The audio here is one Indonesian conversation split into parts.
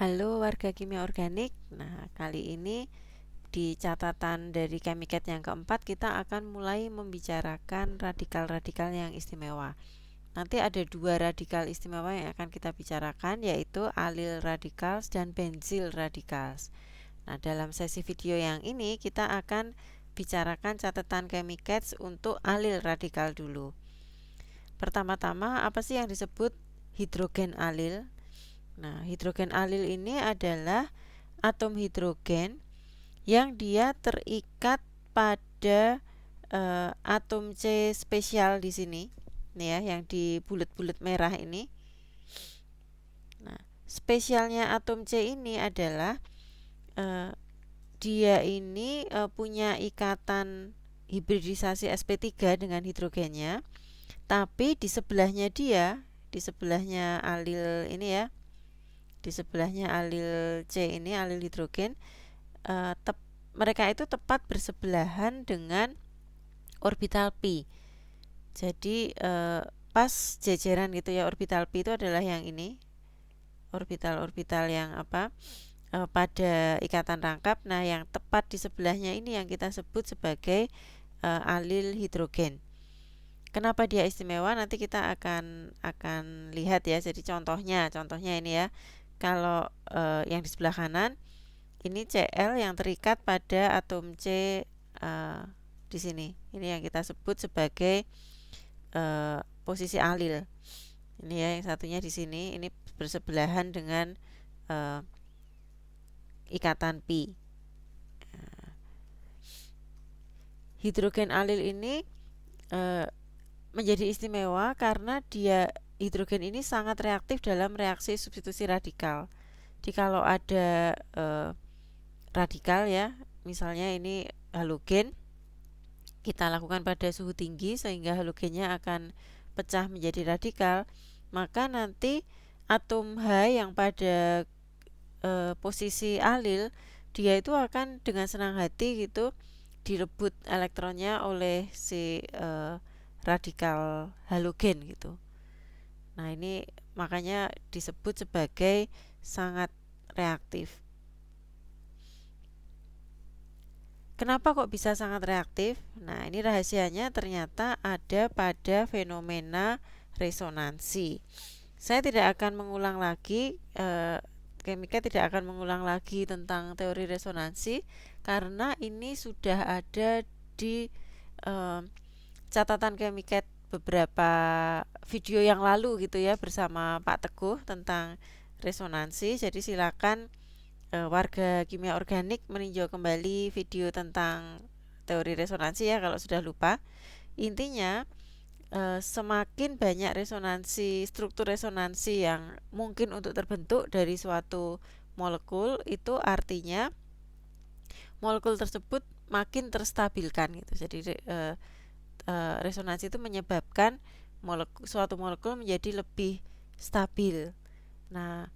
Halo warga kimia organik. Nah, kali ini di catatan dari Chemicat yang keempat kita akan mulai membicarakan radikal-radikal yang istimewa. Nanti ada dua radikal istimewa yang akan kita bicarakan, yaitu alil radicals dan benzil radicals. Nah, dalam sesi video yang ini kita akan bicarakan catatan Chemicat untuk alil radikal dulu. Pertama-tama, apa sih yang disebut hidrogen alil? Nah, hidrogen alil ini adalah atom hidrogen yang dia terikat pada atom C spesial di sini, nih ya, yang di bulat-bulat merah ini. Nah, spesialnya atom C ini adalah dia ini punya ikatan hibridisasi sp3 dengan hidrogennya, tapi di sebelahnya di sebelahnya alil ini ya, di sebelahnya alil C ini, alil hidrogen, mereka itu tepat bersebelahan dengan orbital pi. Jadi pas jejeran gitu ya, orbital pi itu adalah yang ini, orbital-orbital yang pada ikatan rangkap. Nah, yang tepat di sebelahnya ini yang kita sebut sebagai alil hidrogen. Kenapa dia istimewa? Nanti kita akan lihat ya. Jadi contohnya ini ya. Kalau yang di sebelah kanan ini Cl yang terikat pada atom C di sini. Ini yang kita sebut sebagai posisi alil. Ini ya, yang satunya di sini, ini bersebelahan dengan ikatan pi. Hidrogen alil ini menjadi istimewa karena hidrogen ini sangat reaktif dalam reaksi substitusi radikal. Jadi kalau ada radikal ya, misalnya ini halogen, kita lakukan pada suhu tinggi sehingga halogennya akan pecah menjadi radikal, maka nanti atom H yang pada posisi alil, dia itu akan dengan senang hati gitu direbut elektronnya oleh si radikal halogen gitu. Nah, ini makanya disebut sebagai sangat reaktif. Kenapa kok bisa sangat reaktif? Nah, ini rahasianya ternyata ada pada fenomena resonansi. Saya tidak akan mengulang lagi, Chemicat tidak akan mengulang lagi tentang teori resonansi karena ini sudah ada di catatan Chemicat beberapa video yang lalu gitu ya, bersama Pak Teguh tentang resonansi. Jadi silakan warga kimia organik meninjau kembali video tentang teori resonansi ya kalau sudah lupa. Intinya semakin banyak resonansi, struktur resonansi yang mungkin untuk terbentuk dari suatu molekul, itu artinya molekul tersebut makin terstabilkan gitu. Jadi resonansi itu menyebabkan suatu molekul menjadi lebih stabil. Nah,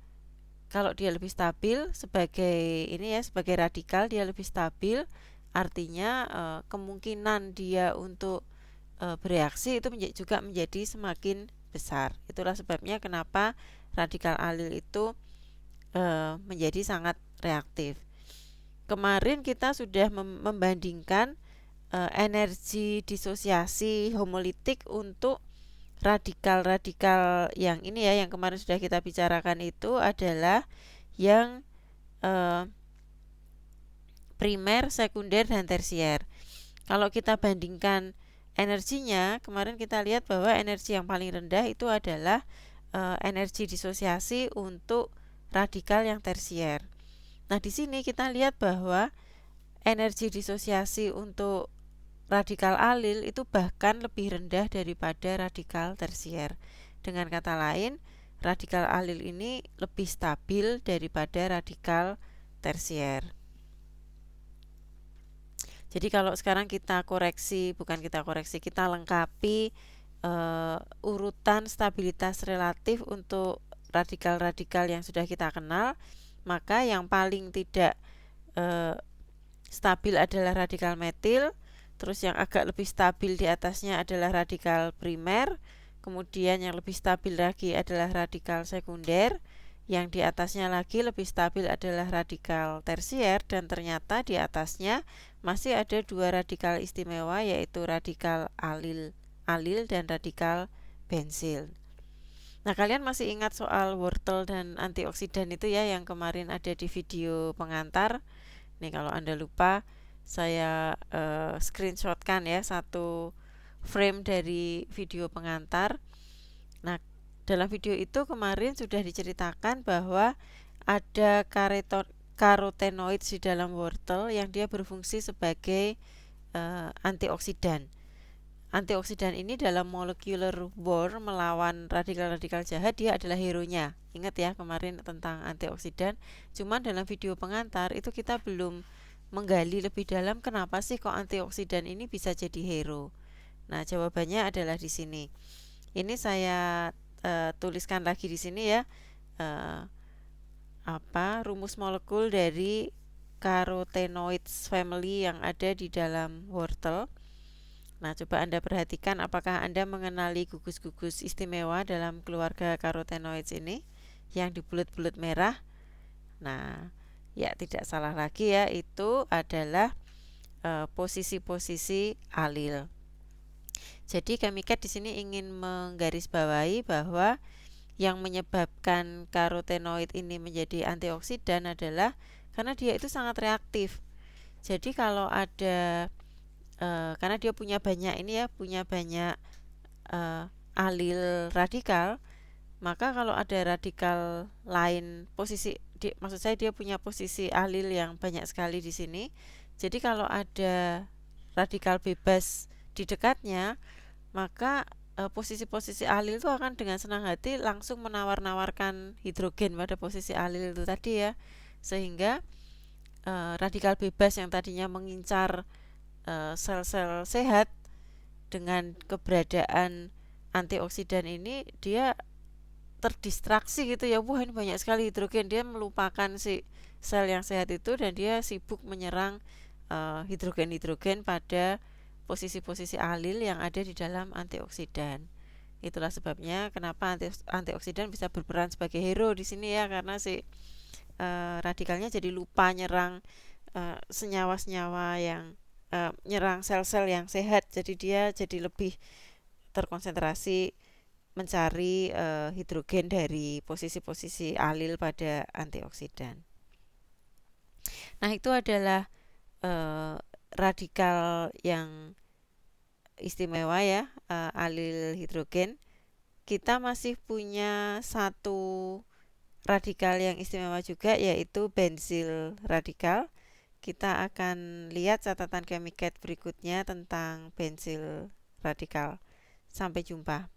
kalau dia lebih stabil sebagai ini ya, sebagai radikal dia lebih stabil, artinya kemungkinan dia untuk bereaksi itu juga menjadi semakin besar. Itulah sebabnya kenapa radikal alil itu menjadi sangat reaktif. Kemarin kita sudah membandingkan energi disosiasi homolitik untuk radikal-radikal yang ini ya, yang kemarin sudah kita bicarakan itu adalah yang primer, sekunder, dan tersier. Kalau kita bandingkan energinya, kemarin kita lihat bahwa energi yang paling rendah itu adalah energi disosiasi untuk radikal yang tersier. Nah, di sini kita lihat bahwa energi disosiasi untuk radikal alil itu bahkan lebih rendah daripada radikal tersier. Dengan kata lain, radikal alil ini lebih stabil daripada radikal tersier. Jadi kalau sekarang kita lengkapi urutan stabilitas relatif untuk radikal-radikal yang sudah kita kenal, maka yang paling tidak stabil adalah radikal metil, terus yang agak lebih stabil di atasnya adalah radikal primer, kemudian yang lebih stabil lagi adalah radikal sekunder, Yang di atasnya lagi lebih stabil adalah radikal tersier, dan ternyata di atasnya masih ada dua radikal istimewa, yaitu radikal alil dan radikal bensil. Nah, kalian masih ingat soal wortel dan antioksidan itu ya, yang kemarin ada di video pengantar. Nih, kalau Anda lupa, saya screenshotkan ya satu frame dari video pengantar. Nah, dalam video itu kemarin sudah diceritakan bahwa ada karotenoid di dalam wortel yang dia berfungsi sebagai antioksidan. Antioksidan ini dalam molecular war melawan radikal-radikal jahat, dia adalah hero-nya. Ingat ya kemarin tentang antioksidan. Cuman dalam video pengantar itu kita belum menggali lebih dalam kenapa sih kok antioksidan ini bisa jadi hero. Nah, jawabannya adalah di sini. Ini saya tuliskan lagi di sini ya. Rumus molekul dari carotenoids family yang ada di dalam wortel. Nah, coba Anda perhatikan apakah Anda mengenali gugus-gugus istimewa dalam keluarga carotenoids ini yang di bulat-bulat merah. Nah, ya tidak salah lagi ya, itu adalah posisi-posisi alil. Jadi Chemicat di sini ingin menggarisbawahi bahwa yang menyebabkan karotenoid ini menjadi antioksidan adalah karena dia itu sangat reaktif. Jadi kalau ada karena dia punya banyak alil radikal, maka kalau ada radikal lain maksud saya dia punya posisi alil yang banyak sekali di sini. Jadi kalau ada radikal bebas di dekatnya, maka posisi-posisi alil itu akan dengan senang hati langsung menawar-nawarkan hidrogen pada posisi alil itu tadi ya, sehingga radikal bebas yang tadinya mengincar sel-sel sehat dengan keberadaan antioksidan ini, dia terdistraksi gitu ya, wah ini banyak sekali hidrogen, dia melupakan si sel yang sehat itu dan dia sibuk menyerang hidrogen-hidrogen pada posisi-posisi alil yang ada di dalam antioksidan. Itulah sebabnya kenapa antioksidan bisa berperan sebagai hero di sini ya, karena si radikalnya jadi lupa nyerang senyawa-senyawa yang nyerang sel-sel yang sehat, jadi dia jadi lebih terkonsentrasi mencari hidrogen dari posisi-posisi alil pada antioksidan. Nah, itu adalah radikal yang istimewa ya, alil hidrogen. Kita masih punya satu radikal yang istimewa juga, yaitu bensil radikal. Kita akan lihat catatan Chemicat berikutnya tentang bensil radikal. Sampai jumpa.